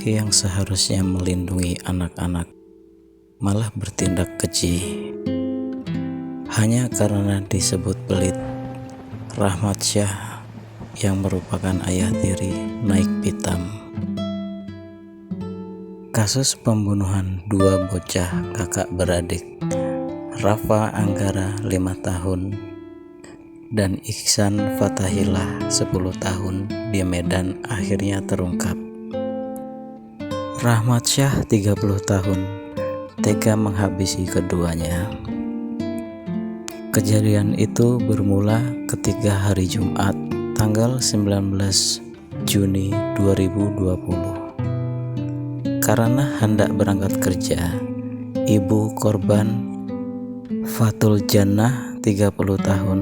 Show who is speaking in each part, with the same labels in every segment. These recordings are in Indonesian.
Speaker 1: yang seharusnya melindungi anak-anak malah bertindak keji. Hanya karena disebut pelit, Rahmat Syah yang merupakan ayah tiri naik pitam. Kasus pembunuhan dua bocah kakak beradik, Rafa Anggara 5 tahun dan Ihsan Fathahillah 10 tahun di Medan akhirnya terungkap. Rahmat Syah 30 tahun tega menghabisi keduanya. Kejadian itu bermula ketika hari Jumat tanggal 19 Juni 2020. Karena hendak berangkat kerja, ibu korban Fatul Jannah 30 tahun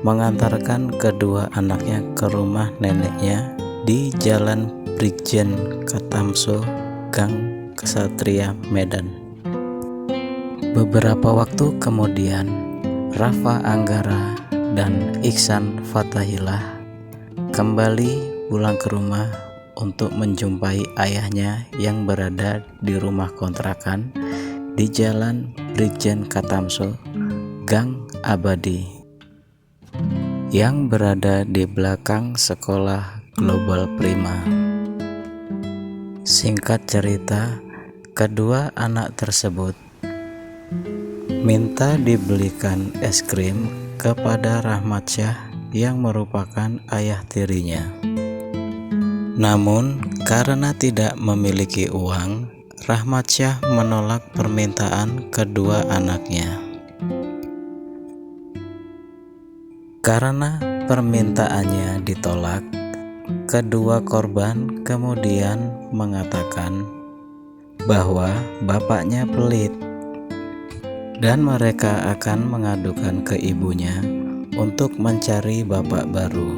Speaker 1: mengantarkan kedua anaknya ke rumah neneknya di Jalan Brigjen Katamso, Gang Kesatria, Medan. Beberapa waktu kemudian, Rafa Anggara dan Ihsan Fathahillah kembali pulang ke rumah untuk menjumpai ayahnya yang berada di rumah kontrakan di Jalan Brigjen Katamso, Gang Abadi, yang berada di belakang sekolah Global Prima. Singkat cerita, kedua anak tersebut minta dibelikan es krim kepada Rahmat Syah yang merupakan ayah tirinya. Namun karena tidak memiliki uang, Rahmat Syah menolak permintaan kedua anaknya. Karena permintaannya ditolak, kedua korban kemudian mengatakan bahwa bapaknya pelit dan mereka akan mengadukan ke ibunya untuk mencari bapak baru.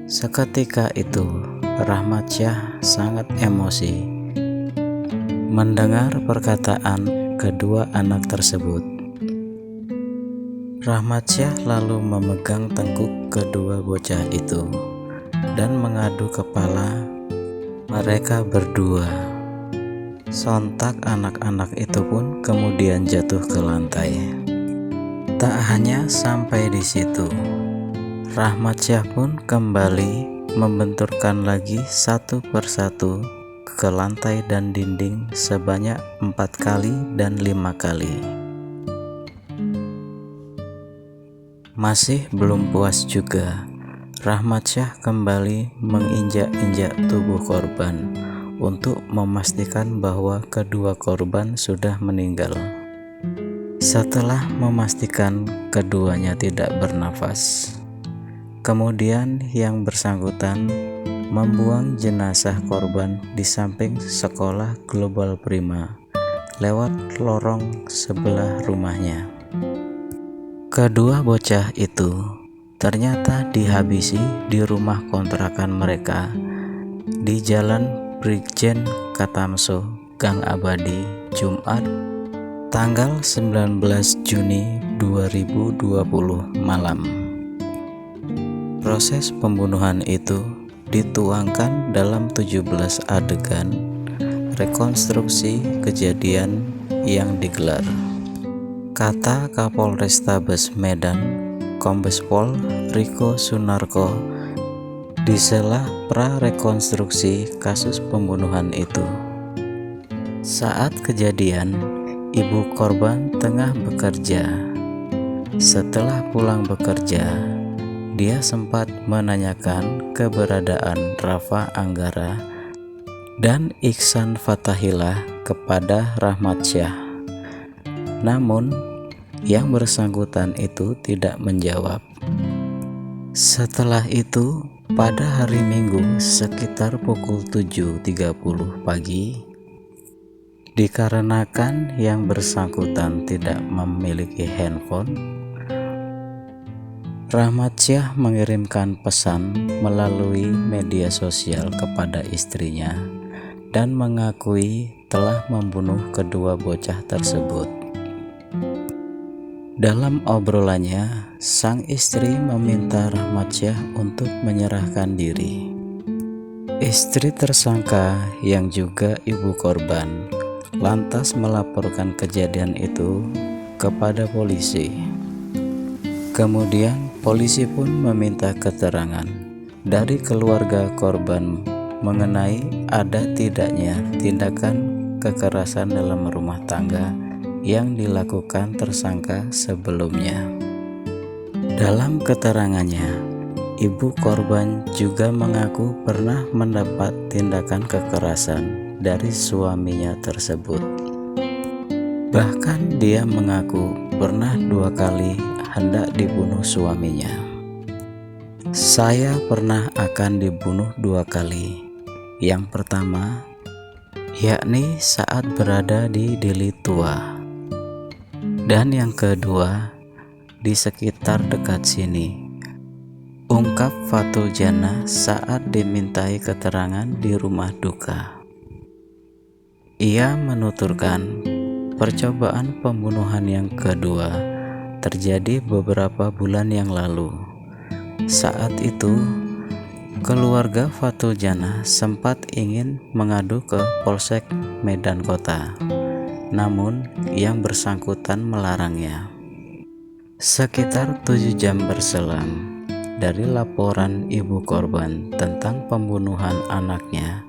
Speaker 1: Seketika itu, Rahmat Syah sangat emosi mendengar perkataan kedua anak tersebut. Rahmat Syah lalu memegang tengkuk kedua bocah itu dan mengadu kepala mereka berdua. Sontak anak-anak itu pun kemudian jatuh ke lantai. Tak hanya sampai di situ, Rahmat Syah pun kembali membenturkan lagi satu persatu ke lantai dan dinding sebanyak 4 kali dan 5 kali. Masih belum puas juga, Rahmat Syah kembali menginjak-injak tubuh korban untuk memastikan bahwa kedua korban sudah meninggal. Setelah memastikan keduanya tidak bernafas, kemudian yang bersangkutan membuang jenazah korban di samping sekolah Global Prima lewat lorong sebelah rumahnya. Kedua bocah itu ternyata dihabisi di rumah kontrakan mereka di Jalan Brigjen Katamso, Gang Abadi, Jumat tanggal 19 Juni 2020 malam. Proses pembunuhan itu dituangkan dalam 17 adegan rekonstruksi kejadian yang digelar. Kata Kapolrestabes Medan, Kombes Pol Riko Sunarko, di sela pra-rekonstruksi kasus pembunuhan itu. Saat kejadian, ibu korban tengah bekerja. Setelah pulang bekerja, dia sempat menanyakan keberadaan Rafa Anggara dan Ihsan Fathahillah kepada Rahmat Syah. Namun, yang bersangkutan itu tidak menjawab. Setelah itu, pada hari Minggu sekitar pukul 7.30 pagi, dikarenakan yang bersangkutan tidak memiliki handphone, Rahmat Syah mengirimkan pesan melalui media sosial kepada istrinya dan mengakui telah membunuh kedua bocah tersebut. Dalam obrolannya, sang istri meminta Rahmat Syah untuk menyerahkan diri. Istri tersangka yang juga ibu korban lantas melaporkan kejadian itu kepada polisi. Kemudian polisi pun meminta keterangan dari keluarga korban mengenai ada tidaknya tindakan kekerasan dalam rumah tangga yang dilakukan tersangka sebelumnya. Dalam keterangannya, ibu korban juga mengaku pernah mendapat tindakan kekerasan dari suaminya tersebut. Bahkan dia mengaku pernah 2 kali hendak dibunuh suaminya. Saya pernah akan dibunuh 2 kali. Yang pertama, yakni saat berada di Deli Tua. Dan yang kedua, di sekitar dekat sini. Ungkap Fatul Jannah saat dimintai keterangan di rumah duka. Ia menuturkan percobaan pembunuhan yang kedua terjadi beberapa bulan yang lalu. Saat itu, keluarga Fatul Jannah sempat ingin mengadu ke Polsek Medan Kota, namun yang bersangkutan melarangnya. Sekitar 7 jam berselang dari laporan ibu korban tentang pembunuhan anaknya,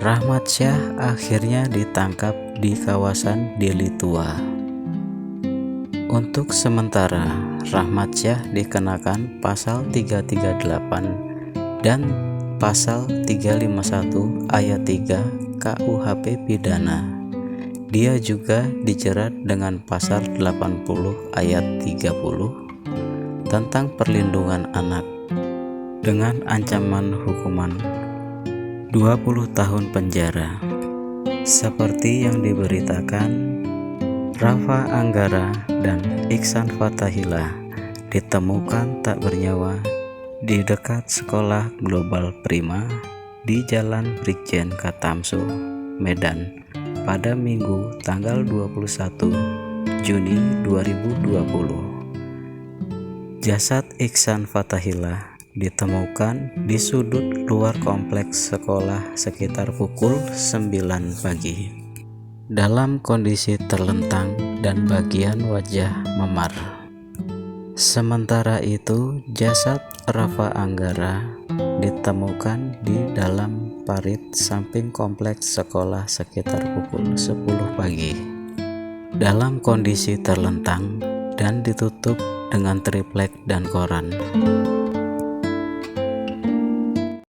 Speaker 1: Rahmat Syah akhirnya ditangkap di kawasan Deli Tua. Untuk sementara, Rahmat Syah dikenakan pasal 338 dan pasal 351 ayat 3 KUHP pidana. Dia juga dijerat dengan pasal 80 ayat 30 tentang perlindungan anak dengan ancaman hukuman 20 tahun penjara. Seperti yang diberitakan, Rafa Anggara dan Iksan Fathahillah ditemukan tak bernyawa di dekat sekolah Global Prima di Jalan Brigjen Katamso, Medan pada Minggu tanggal 21 Juni 2020. Jasad Iksan Fathahillah ditemukan di sudut luar kompleks sekolah sekitar pukul 9 pagi dalam kondisi terlentang dan bagian wajah memar. Sementara itu, jasad Rafa Anggara ditemukan di dalam parit samping kompleks sekolah sekitar pukul 10 pagi dalam kondisi terlentang dan ditutup dengan triplek dan koran.